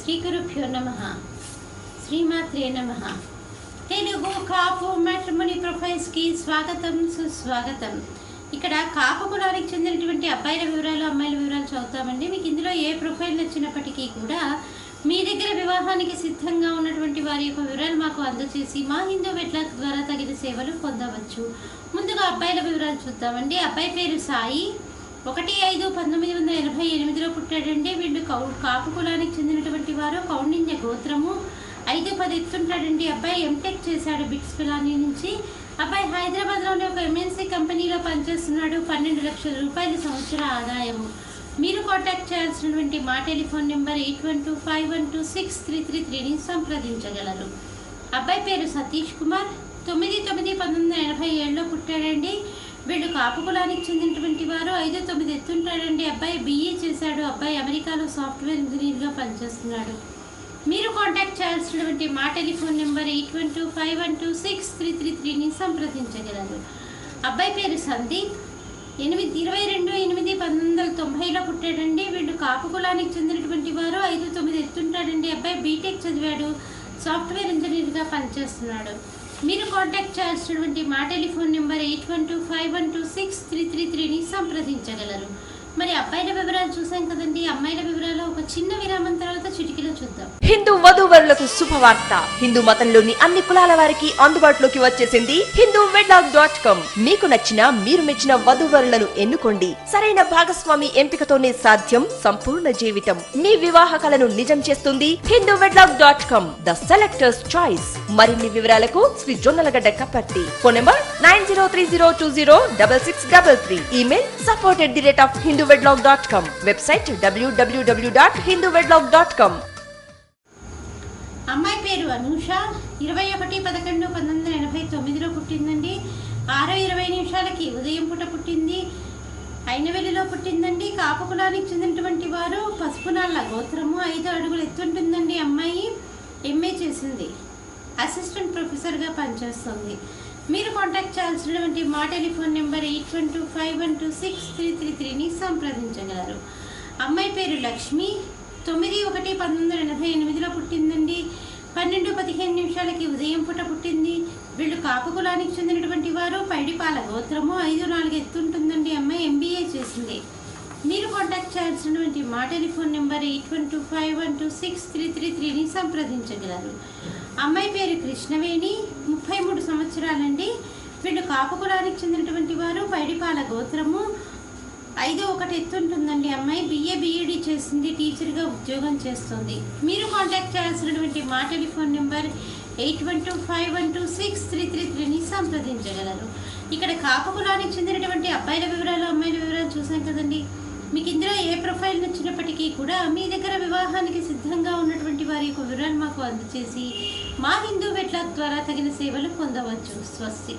శ్రీ గురుభ్యో నమః. శ్రీమాత్రే నమః. తెలుగు కాపు మ్యాట్రిమోనీ ప్రొఫైల్స్కి స్వాగతం, సుస్వాగతం. ఇక్కడ కాపు కులానికి చెందినటువంటి అబ్బాయిల వివరాలు, అమ్మాయిల వివరాలు చదువుతామండి. మీకు ఇందులో ఏ ప్రొఫైల్ నచ్చినప్పటికీ కూడా మీ దగ్గర వివాహానికి సిద్ధంగా ఉన్నటువంటి వారి యొక్క వివరాలు మాకు అందజేసి మా హిందూ వెట్లాక్ ద్వారా తగిన సేవలు పొందవచ్చు. ముందుగా అబ్బాయిల వివరాలు చూద్దామండి. అబ్బాయి పేరు సాయి. 1/5/1988లో పుట్టాడండి. వీళ్ళు కాపు కులానికి చెందినటువంటి వారు. కౌండిన్య గోత్రము. 5'10" ఎత్తుంటాడండి. అబ్బాయి ఎంటెక్ చేశాడు బిట్స్ పిలానీ నుంచి. అబ్బాయి హైదరాబాద్లోని ఒక ఎంఎన్సీ కంపెనీలో పనిచేస్తున్నాడు. 12 లక్షల రూపాయల సంవత్సర ఆదాయము. మీరు కాంటాక్ట్ చేయాల్సినటువంటి మా టెలిఫోన్ నెంబర్ 8125126333ని సంప్రదించగలరు. అబ్బాయి పేరు సతీష్ కుమార్. 9/9/1987లో పుట్టాడండి. వీళ్ళు కాపు కులానికి చెందినటువంటి వారు. 5'9" ఎత్తుంటాడండి. అబ్బాయి BE చేశాడు. అబ్బాయి అమెరికాలో సాఫ్ట్వేర్ ఇంజనీర్గా పనిచేస్తున్నాడు. మీరు కాంటాక్ట్ చేయాల్సినటువంటి మా టెలిఫోన్ నెంబర్ 8125126333ని సంప్రదించగలరు. అబ్బాయి పేరు సందీప్. 22/8/1990లో పుట్టాడండి. వీళ్ళు కాపు కులానికి చెందినటువంటి వారు. 5'9" ఎత్తుంటాడండి. అబ్బాయి బీటెక్ చదివాడు. సాఫ్ట్వేర్ ఇంజనీర్గా పనిచేస్తున్నాడు. మీరు కాంటాక్ట్ చేయాల్సినటువంటి మా టెలిఫోన్ నెంబర్ 8125126333ని సంప్రదించగలరు. మరి అబ్బాయిల వివరాలు చూసాం కదండి. అమ్మాయిల వివరాలు ఒక చిన్న విరామం తర్వాత చిటికలో చూద్దాం. హిందూ వధూవరులకు శుభవార్త. హిందూ మతంలోని అన్ని కులాల వారికి అందుబాటులోకి వచ్చేసింది hinduwedlock.com. మీకు నచ్చిన, మీరు మెచ్చిన వధూవరులను ఎన్నుకోండి. సరైన భాగస్వామి ఎంపికతోనే సాధ్యం సంపూర్ణ జీవితం. మీ వివాహ కలను నిజం చేస్తుంది hinduwedlock.com, ద సెలెక్టర్స్ చాయిస్. మరిన్ని వివరాలకు Shri Jonnalagadda Kaparthi. Phone number 9030206633. Email support@hinduwedlock.com. Website www.hinduwedlock.com. అమ్మాయి పేరు అనూష. 21/11/1989లో పుట్టిందండి. 6:20 ఉదయం పూట పుట్టింది. అయినవెల్లిలో పుట్టిందండి. కాపు కులానికి చెందినటువంటి వారు. పసుపునాళ్ళ గోత్రము. 5 అడుగులు ఎత్తుంటుందండి. అమ్మాయి MA చేసింది. అసిస్టెంట్ ప్రొఫెసర్గా పనిచేస్తుంది. మీరు కాంటాక్ట్ చేయాల్సినటువంటి మా టెలిఫోన్ నెంబర్ 8125126333ని సంప్రదించగలరు. అమ్మాయి పేరు లక్ష్మి. 9/1/1988లో పుట్టిందండి. 12:15 ఉదయం పూట పుట్టింది. వీళ్ళు కాపు కులానికి చెందినటువంటి వారు. పైడిపాల గోత్రము. 5'4" ఎత్తుంటుందండి. అమ్మాయి MBA చేసింది. మీరు కాంటాక్ట్ చేయాల్సినటువంటి మా టెలిఫోన్ నెంబర్ 8125126333ని సంప్రదించగలరు. అమ్మాయి పేరు కృష్ణవేణి. 33 సంవత్సరాలండి. వీళ్ళు కాపు కులానికి చెందినటువంటి వారు. పైడిపాల గోత్రము. 5'1" ఎత్తుంటుందండి. అమ్మాయి BA BEd చేసింది. టీచర్గా ఉద్యోగం చేస్తుంది. మీరు కాంటాక్ట్ చేయాల్సినటువంటి మా టెలిఫోన్ నెంబర్ 8125126333ని సంప్రదించగలరు. ఇక్కడ కాపు కులానికి చెందినటువంటి అబ్బాయిల వివరాలు, అమ్మాయిల వివరాలు చూసాం కదండి. మీకు ఇందులో ఏ ప్రొఫైల్ నచ్చినప్పటికీ కూడా మీ దగ్గర వివాహానికి సిద్ధంగా ఉన్నటువంటి వారి యొక్క వివరాలు మాకు అందజేసి మా హిందూ వెట్లాక్ ద్వారా తగిన సేవలు పొందవచ్చు. స్వస్తి.